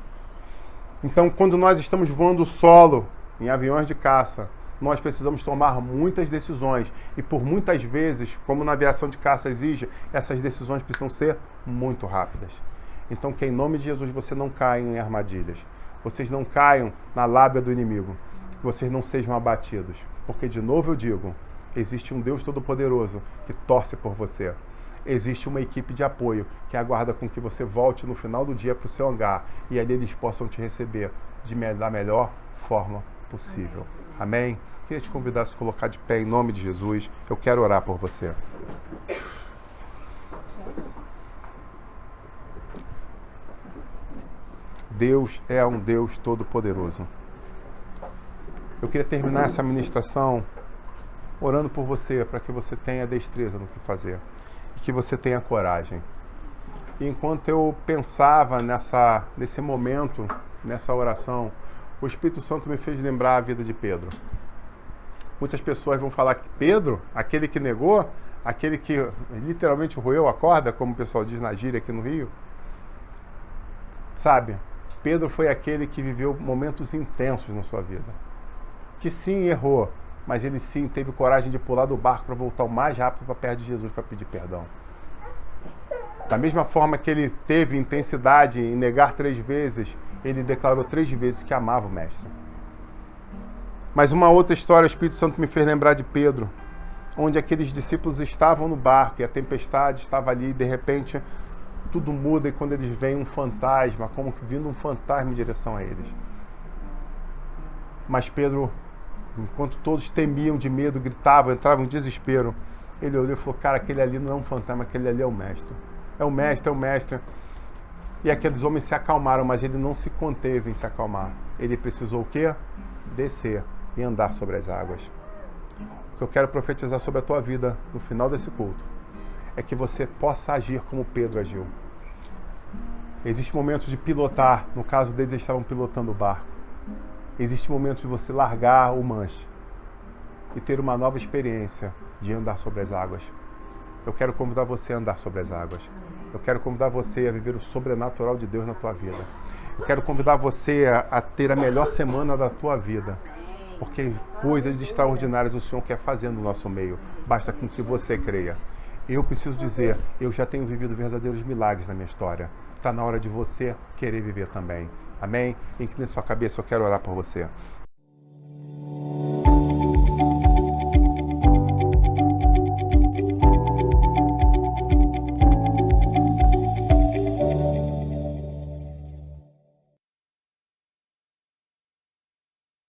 Então, quando nós estamos voando solo, em aviões de caça, nós precisamos tomar muitas decisões. E por muitas vezes, como na aviação de caça exige, essas decisões precisam ser muito rápidas. Então, que em nome de Jesus você não caia em armadilhas. Vocês não caiam na lábia do inimigo. Que vocês não sejam abatidos. Porque, de novo eu digo, existe um Deus Todo-Poderoso que torce por você. Existe uma equipe de apoio que aguarda com que você volte no final do dia para o seu hangar e ali eles possam te receber da melhor forma possível. Amém? Queria te convidar a se colocar de pé em nome de Jesus. Eu quero orar por você. Deus é um Deus Todo-Poderoso. Eu queria terminar essa ministração orando por você, para que você tenha destreza no que fazer. que você tenha coragem. E enquanto eu pensava nesse momento, nessa oração, o Espírito Santo me fez lembrar a vida de Pedro. Muitas pessoas vão falar que Pedro, aquele que negou, aquele que literalmente roeu a corda, como o pessoal diz na gíria aqui no Rio. Sabe, Pedro foi aquele que viveu momentos intensos na sua vida. Que sim, errou, mas ele sim teve coragem de pular do barco para voltar o mais rápido para perto de Jesus para pedir perdão. Da mesma forma que ele teve intensidade em negar 3 vezes, ele declarou 3 vezes que amava o Mestre. Mas uma outra história, o Espírito Santo me fez lembrar de Pedro, onde aqueles discípulos estavam no barco e a tempestade estava ali e de repente tudo muda e quando eles veem um fantasma, como que vindo um fantasma em direção a eles. Mas Pedro, enquanto todos temiam de medo, gritavam, entravam em desespero, ele olhou e falou, cara, aquele ali não é um fantasma, aquele ali é o Mestre. É o Mestre, é o Mestre. E aqueles homens se acalmaram, mas ele não se conteve em se acalmar. Ele precisou o quê? Descer e andar sobre as águas. O que eu quero profetizar sobre a tua vida no final desse culto é que você possa agir como Pedro agiu. Existem momentos de pilotar, no caso deles eles estavam pilotando o barco. Existe momentos de você largar o manche e ter uma nova experiência de andar sobre as águas. Eu quero convidar você a andar sobre as águas. Eu quero convidar você a viver o sobrenatural de Deus na tua vida. Eu quero convidar você a ter a melhor semana da tua vida. Porque coisas extraordinárias o Senhor quer fazer no nosso meio. Basta com que você creia. Eu preciso dizer, eu já tenho vivido verdadeiros milagres na minha história. Está na hora de você querer viver também. Amém? Incline sua cabeça, eu quero orar por você.